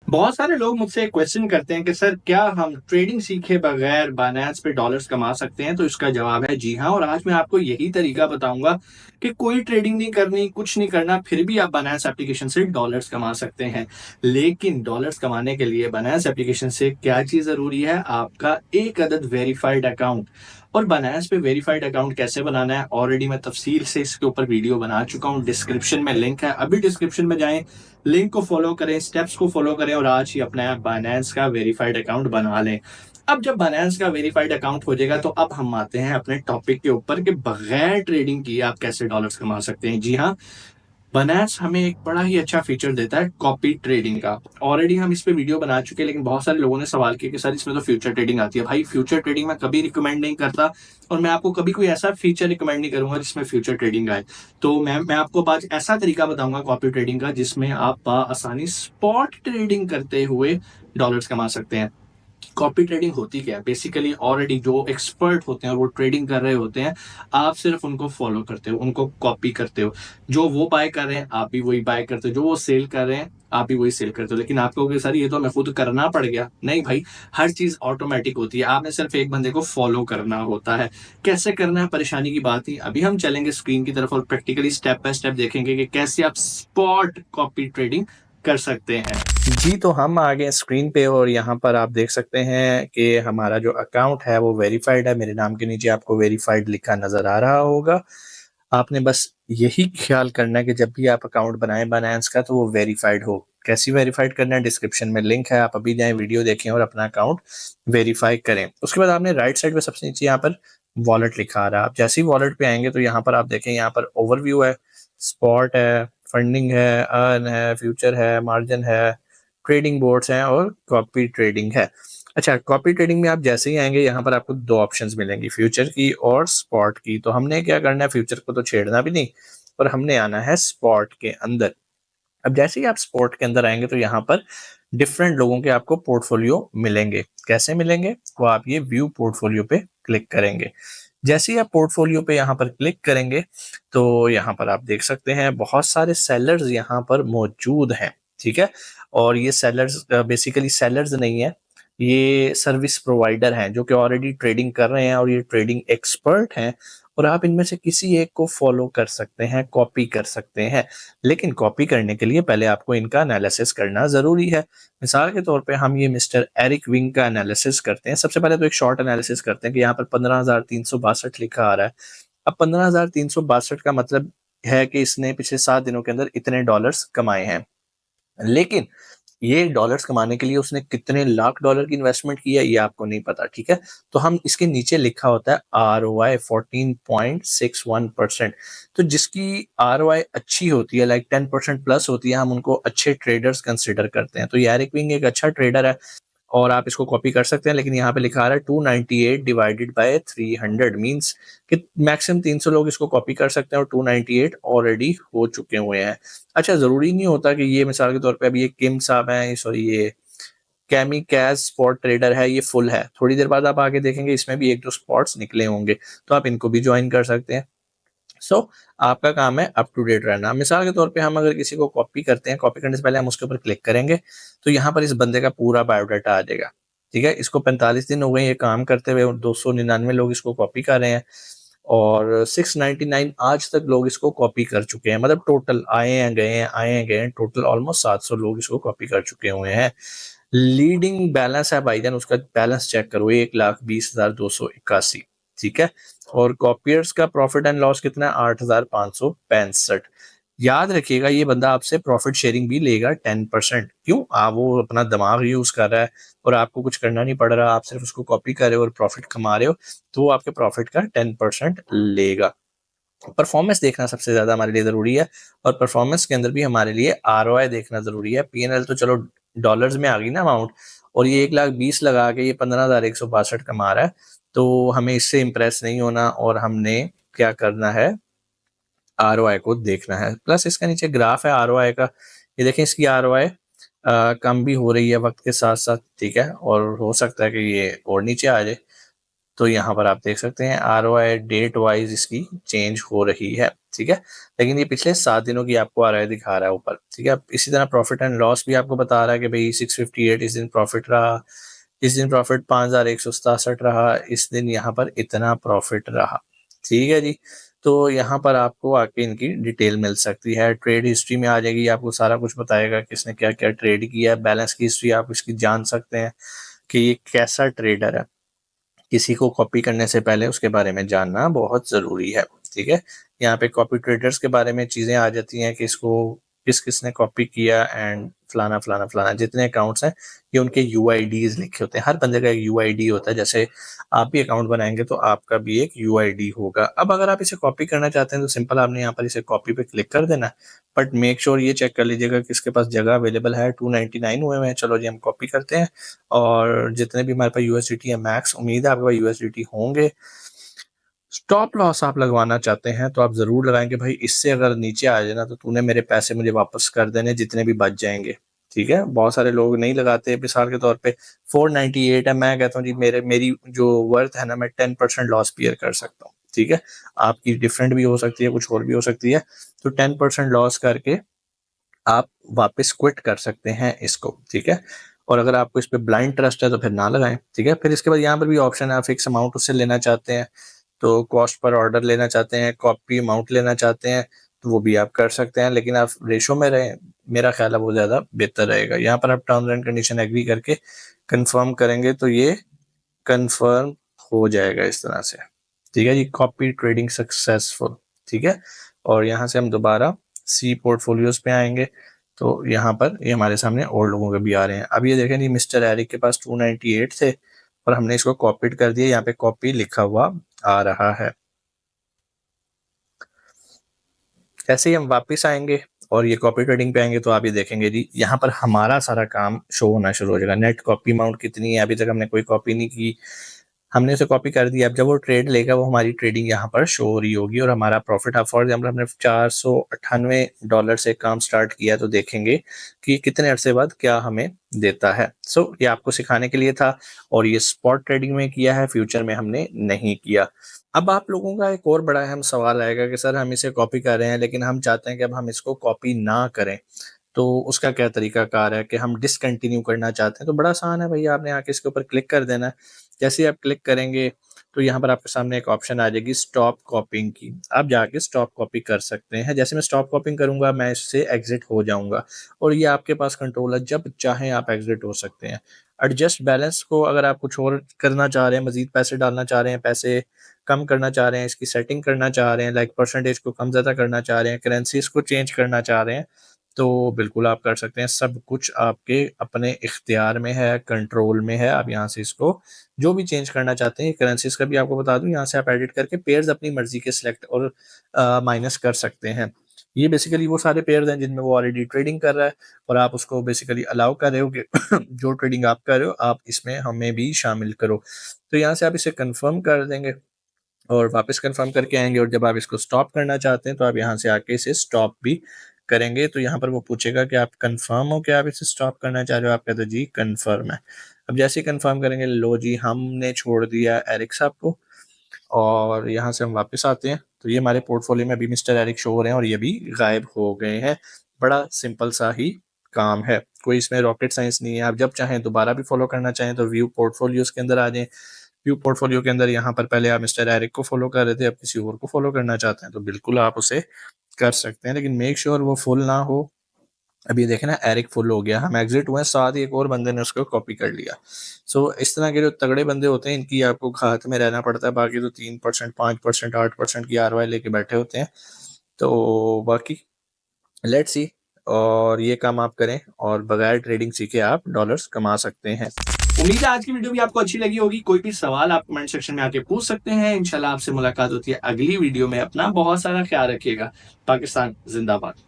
बहुत सारे लोग मुझसे क्वेश्चन करते हैं कि सर क्या हम ट्रेडिंग सीखे बगैर बाइनेंस पे डॉलर्स कमा सकते हैं। तो इसका जवाब है जी हाँ। और आज मैं आपको यही तरीका बताऊंगा कि कोई ट्रेडिंग नहीं करनी, कुछ नहीं करना, फिर भी आप बाइनेंस एप्लीकेशन से डॉलर्स कमा सकते हैं। लेकिन डॉलर्स कमाने के लिए बाइनेंस एप्लीकेशन से क्या चीज जरूरी है? आपका एक अदद वेरीफाइड अकाउंट। और बाइनेंस पे वेरीफाइड अकाउंट कैसे बनाना है ऑलरेडी मैं तफसील से इसके ऊपर वीडियो बना चुका हूँ। डिस्क्रिप्शन में लिंक है, अभी डिस्क्रिप्शन में जाएं, लिंक को फॉलो करें, स्टेप्स को फॉलो करें और आज ही अपना बाइनेंस का वेरीफाइड अकाउंट बना लें। अब जब बाइनेंस का वेरीफाइड अकाउंट हो जाएगा तो अब हम आते हैं अपने टॉपिक के ऊपर कि बगैर ट्रेडिंग किए आप कैसे डॉलर्स कमा सकते हैं। जी हाँ, बाइनेंस हमें एक बड़ा ही अच्छा फीचर देता है कॉपी ट्रेडिंग का। ऑलरेडी हम इस पे वीडियो बना चुके हैं, लेकिन बहुत सारे लोगों ने सवाल किया कि सर इसमें तो फ्यूचर ट्रेडिंग आती है। भाई फ्यूचर ट्रेडिंग मैं कभी रिकमेंड नहीं करता और मैं आपको कभी कोई ऐसा फीचर रिकमेंड नहीं करूंगा जिसमें फ्यूचर ट्रेडिंग आए। तो मैं आपको आज ऐसा तरीका बताऊंगा कॉपी ट्रेडिंग का जिसमें आप आसानी स्पॉट ट्रेडिंग करते हुए डॉलर्स कमा सकते हैं। कॉपी ट्रेडिंग होती क्या है? बेसिकली ऑलरेडी जो एक्सपर्ट होते हैं और वो ट्रेडिंग कर रहे होते हैं, आप सिर्फ उनको फॉलो करते हो, उनको कॉपी करते हो। जो वो बाय कर रहे हैं आप भी वही बाय करते हो, जो वो सेल कर रहे हैं आप भी वही सेल करते हो। लेकिन आप कहोगे सर ये तो हमें खुद करना पड़ गया। नहीं भाई, हर चीज ऑटोमेटिक होती है, आपने सिर्फ एक बंदे को फॉलो करना होता है। कैसे करना है परेशानी की बात ही। अभी हम चलेंगे स्क्रीन की तरफ और प्रैक्टिकली स्टेप बाय स्टेप देखेंगे कि कैसे आप स्पॉट कॉपी ट्रेडिंग कर सकते हैं। जी, तो हम आ गए स्क्रीन पे और यहाँ पर आप देख सकते हैं कि हमारा जो अकाउंट है वो वेरीफाइड है। मेरे नाम के नीचे आपको वेरीफाइड लिखा नज़र आ रहा होगा। आपने बस यही ख्याल करना है कि जब भी आप अकाउंट बनाएं बाइनेंस का तो वो वेरीफाइड हो। कैसी वेरीफाइड करना है? डिस्क्रिप्शन में लिंक है, आप अभी जाएं, वीडियो देखें और अपना अकाउंट वेरीफाई करें। उसके बाद आपने राइट साइड पे सबसे नीचे यहाँ पर वॉलेट लिखा आ रहा है। आप जैसे ही वॉलेट पे आएंगे तो यहाँ पर आप देखें, यहाँ पर ओवरव्यू है, स्पॉट है, फंडिंग है, अर्न है, फ्यूचर है, मार्जिन है, ट्रेडिंग बोर्ड्स हैं और कॉपी ट्रेडिंग है। अच्छा, कॉपी ट्रेडिंग में आप जैसे ही आएंगे यहाँ पर आपको दो ऑप्शंस मिलेंगी, फ्यूचर की और स्पॉट की। तो हमने क्या करना है, फ्यूचर को तो छेड़ना भी नहीं और हमने आना है स्पॉट के अंदर। अब जैसे ही आप स्पॉट के अंदर आएंगे तो यहाँ पर डिफरेंट लोगों के आपको पोर्टफोलियो मिलेंगे। कैसे मिलेंगे? वो आप ये व्यू पोर्टफोलियो पे क्लिक करेंगे। जैसे ही आप पोर्टफोलियो पे यहाँ पर क्लिक करेंगे तो यहाँ पर आप देख सकते हैं बहुत सारे सेलर्स यहाँ पर मौजूद हैं। ठीक है, और ये सेलर्स बेसिकली सेलर्स नहीं है, ये सर्विस प्रोवाइडर हैं जो कि ऑलरेडी ट्रेडिंग कर रहे हैं और ये ट्रेडिंग एक्सपर्ट हैं। और आप इनमें से किसी एक को फॉलो कर सकते हैं, कॉपी कर सकते हैं। लेकिन कॉपी करने के लिए पहले आपको इनका एनालिसिस करना जरूरी है। मिसाल के तौर पे हम ये मिस्टर एरिक विंग का एनालिसिस करते हैं। सबसे पहले तो एक शॉर्ट एनालिसिस करते हैं कि यहाँ पर 15,362 लिखा आ रहा है। अब 15,362 का मतलब है कि इसने पिछले 7 दिनों के अंदर इतने डॉलर्स कमाए हैं। लेकिन ये डॉलर्स कमाने के लिए उसने कितने लाख डॉलर की इन्वेस्टमेंट की है ये आपको नहीं पता। ठीक है, तो हम इसके नीचे लिखा होता है ROI 14.61%। तो जिसकी ROI अच्छी होती है, लाइक 10% प्लस होती है, हम उनको अच्छे ट्रेडर्स कंसिडर करते हैं। तो ये एरिक विंग एक अच्छा ट्रेडर है और आप इसको कॉपी कर सकते हैं। लेकिन यहाँ पे लिखा आ रहा है 298 डिवाइडेड बाय 300 मींस कि मैक्सिमम 300 लोग इसको कॉपी कर सकते हैं और 298 ऑलरेडी हो चुके हुए हैं। अच्छा, जरूरी नहीं होता कि ये, मिसाल के तौर पे अभी ये किम साहब हैं, सॉरी ये कैमी कैश स्पॉट ट्रेडर है, ये फुल है। थोड़ी देर बाद आप आगे देखेंगे इसमें भी एक दो स्पॉट्स निकले होंगे, तो आप इनको भी ज्वाइन कर सकते हैं। आपका काम है अप टू डेट रहना। मिसाल के तौर पे हम अगर किसी को कॉपी करते हैं, कॉपी करने से पहले हम उसके ऊपर क्लिक करेंगे तो यहाँ पर इस बंदे का पूरा बायोडाटा आ जाएगा। ठीक है, इसको 45 दिन हो गए ये काम करते हुए, 299 लोग इसको कॉपी कर रहे हैं और 699 आज तक लोग इसको कॉपी कर चुके हैं। मतलब टोटल आए हैं गए हैं, आए हैं गए हैं, टोटल ऑलमोस्ट 700 लोग इसको कॉपी कर चुके हुए हैं। लीडिंग बैलेंस है भाईजान, उसका बैलेंस चेक करो, 1,20,281। ठीक है, और कॉपियर्स का प्रॉफिट एंड लॉस कितना है? 8,565। याद रखिएगा ये बंदा आपसे प्रॉफिट शेयरिंग भी लेगा 10%। क्यों? वो अपना दिमाग यूज कर रहा है और आपको कुछ करना नहीं पड़ रहा, आप सिर्फ उसको कॉपी कर रहे हो और प्रॉफिट कमा रहे हो, तो वो आपके प्रॉफिट का 10% लेगा। परफॉर्मेंस देखना सबसे ज्यादा हमारे लिए जरूरी है और परफॉर्मेंस के अंदर भी हमारे लिए ROI देखना जरूरी है। PNL तो चलो डॉलर्स में आ गई ना अमाउंट, और ये 1,20,000 लगा के ये 15,162 कमा रहा है, तो हमें इससे इंप्रेस नहीं होना और हमने क्या करना है, ROI को देखना है। प्लस इसका नीचे ग्राफ है ROI का, ये देखें इसकी ROI कम भी हो रही है वक्त के साथ साथ। ठीक है, और हो सकता है कि ये और नीचे आ जाए। तो यहाँ पर आप देख सकते हैं ROI डेट वाइज इसकी चेंज हो रही है। ठीक है। लेकिन ये पिछले 7 दिनों की आपको RI दिखा रहा है ऊपर, ठीक है। इसी तरह प्रॉफिट एंड लॉस भी आपको बता रहा है कि भाई 658 इस दिन प्रॉफिट रहा, इस दिन प्रॉफिट 5167 रहा, इस दिन यहाँ पर इतना प्रॉफिट रहा, ठीक है जी। तो यहाँ पर आपको आके इनकी डिटेल मिल सकती है। ट्रेड हिस्ट्री में आ जाएगी, आपको सारा कुछ बताएगा किसने क्या क्या ट्रेड किया है। बैलेंस की हिस्ट्री आप इसकी जान सकते हैं कि ये कैसा ट्रेडर है। किसी को कॉपी करने से पहले उसके बारे में जानना बहुत ज़रूरी है, ठीक है। यहाँ पे कॉपी ट्रेडर्स के बारे में चीज़ें आ जाती हैं कि इसको किस किसने कॉपी किया एंड फलाना फलाना फलाना, जितने अकाउंट्स हैं ये उनके UIDs लिखे होते हैं। हर बंदे का एक UID होता है, जैसे आप भी अकाउंट बनाएंगे तो आपका भी एक UID होगा। अब अगर आप इसे कॉपी करना चाहते हैं तो सिंपल आपने यहाँ पर इसे कॉपी पे क्लिक कर देना, बट मेक श्योर ये चेक कर लीजिएगा कि इसके पास जगह अवेलेबल है। 299 हुए हैं। चलो जी हम कॉपी करते हैं, और जितने भी हमारे पास USDT है मैक्स, उम्मीद है आपके पास USDT होंगे। स्टॉप लॉस आप लगवाना चाहते हैं तो आप जरूर लगाएंगे भाई, इससे अगर नीचे आ जाए ना तो तूने मेरे पैसे मुझे वापस कर देने जितने भी बच जाएंगे, ठीक है। बहुत सारे लोग नहीं लगाते। मिसाल के तौर पे 498 है, मैं कहता हूँ जी मेरी जो वर्थ है ना, मैं 10% लॉस बियर कर सकता हूँ, ठीक है। आपकी डिफरेंट भी हो सकती है, कुछ और भी हो सकती है। तो 10% लॉस करके आप वापस क्विट कर सकते हैं इसको, ठीक है। और अगर आपको इस पे ब्लाइंड ट्रस्ट है तो फिर ना लगाएं, ठीक है। फिर इसके बाद यहाँ पर भी ऑप्शन है, आप फिक्स अमाउंट उससे लेना चाहते हैं तो कॉस्ट पर ऑर्डर लेना चाहते हैं, कॉपी अमाउंट लेना चाहते हैं तो वो भी आप कर सकते हैं, लेकिन आप रेशो में रहें, मेरा ख्याल है वो ज़्यादा बेहतर रहेगा। यहाँ पर आप टर्म्स एंड कंडीशन एग्री करके कंफर्म करेंगे तो ये कंफर्म हो जाएगा इस तरह से, ठीक है जी। कॉपी ट्रेडिंग सक्सेसफुल, ठीक है। और यहाँ से हम दोबारा सी पोर्टफोलियोज पे आएंगे तो यहाँ पर ये हमारे सामने और लोगों के भी आ रहे हैं। अब ये देखें जी, मिस्टर एरिक के पास 298 थे और हमने इसको कॉपीड कर दिया, यहाँ पे कॉपी लिखा हुआ आ रहा है। ऐसे ही हम वापस आएंगे और ये कॉपी ट्रेडिंग पे आएंगे तो आप ये देखेंगे जी, यहाँ पर हमारा सारा काम शो होना शुरू हो जाएगा। नेट कॉपी अमाउंट कितनी है, अभी तक हमने कोई कॉपी नहीं की, हमने उसे कॉपी कर दिया। अब जब वो ट्रेड लेगा वो हमारी ट्रेडिंग यहाँ पर शो हो रही होगी और हमारा प्रॉफिट, फॉर एग्जाम्पल हमने $498 से काम स्टार्ट किया तो देखेंगे कि कितने अरसे बाद क्या हमें देता है। सो ये आपको सिखाने के लिए था और ये स्पॉट ट्रेडिंग में किया है, फ्यूचर में हमने नहीं किया। अब आप लोगों का एक और बड़ा अहम सवाल आएगा कि सर हम इसे कॉपी कर रहे हैं लेकिन हम चाहते हैं कि अब हम इसको कॉपी ना करें, तो उसका क्या तरीका कार है कि हम डिसकंटिन्यू करना चाहते हैं। तो बड़ा आसान है भैया, आपने आके इसके ऊपर क्लिक कर देना है। जैसे ही आप क्लिक करेंगे तो यहाँ पर आपके सामने एक ऑप्शन आ जाएगी स्टॉप कॉपिंग की, आप जाके स्टॉप कॉपी कर सकते हैं। जैसे मैं स्टॉप कॉपिंग करूंगा मैं इससे एग्जिट हो जाऊंगा और ये आपके पास कंट्रोल है, जब चाहें आप एग्जिट हो सकते हैं। एडजस्ट बैलेंस को अगर आप कुछ और करना चाह रहे हैं, मजीद पैसे डालना चाह रहे हैं, पैसे कम करना चाह रहे हैं, इसकी सेटिंग करना चाह रहे हैं, लाइक परसेंटेज को कम ज़्यादा करना चाह रहे हैं, करेंसीज को चेंज करना चाह रहे हैं, तो बिल्कुल आप कर सकते हैं। सब कुछ आपके अपने इख्तियार में है, कंट्रोल में है। आप यहाँ से इसको जो भी चेंज करना चाहते हैं, करेंसीज का भी आपको बता दूं, यहाँ से आप एडिट करके पेयर्स अपनी मर्जी के सिलेक्ट और माइनस कर सकते हैं। ये बेसिकली वो सारे पेयर्स हैं जिनमें वो ऑलरेडी ट्रेडिंग कर रहा है और आप उसको बेसिकली अलाउ कर रहे हो कि जो ट्रेडिंग आप कर रहे हो आप इसमें हमें भी शामिल करो। तो यहाँ से आप इसे कंफर्म कर देंगे और वापस कंफर्म करके आएंगे, और जब आप इसको स्टॉप करना चाहते हैं तो आप यहाँ से आके इसे स्टॉप भी करेंगे। तो यहाँ पर वो पूछेगा कि आप कंफर्म हो कि आप इसे स्टॉप करना चाह रहे हो, आप कहते हो जी कंफर्म है। अब जैसे ही कंफर्म करेंगे, लो जी हमने छोड़ दिया एरिक साहब को, और यहाँ से हम वापस आते हैं तो ये हमारे पोर्टफोलियो में अभी मिस्टर एरिक शो हो रहे हैं और ये भी गायब हो गए हैं। बड़ा सिंपल सा ही काम है, कोई इसमें रॉकेट साइंस नहीं है। आप जब चाहें दोबारा भी फॉलो करना चाहें तो व्यू पोर्टफोलियोज के अंदर आ जाएं। व्यू पोर्टफोलियो के अंदर यहाँ पर पहले आप मिस्टर एरिक को फॉलो कर रहे थे, अब किसी और को फॉलो करना चाहते हैं तो बिल्कुल आप उसे कर सकते हैं, लेकिन मेक श्योर वो फुल ना हो। अभी देखें ना, एरिक फुल हो गया, हम एग्जिट हुए, साथ ही एक और बंदे ने उसको कॉपी कर लिया। सो इस तरह के जो तगड़े बंदे होते हैं इनकी आपको हाथ में रहना पड़ता है, बाकी तो 3%, 5%, 8% की ROI लेके बैठे होते हैं। तो बाकी लेट्स सी, और ये काम आप करें और बगैर ट्रेडिंग सीखे आप डॉलर्स कमा सकते हैं। उम्मीद है आज की वीडियो भी आपको अच्छी लगी होगी। कोई भी सवाल आप कमेंट सेक्शन में आके पूछ सकते हैं। इंशाल्लाह आपसे मुलाकात होती है अगली वीडियो में। अपना बहुत सारा ख्याल रखिएगा। पाकिस्तान जिंदाबाद।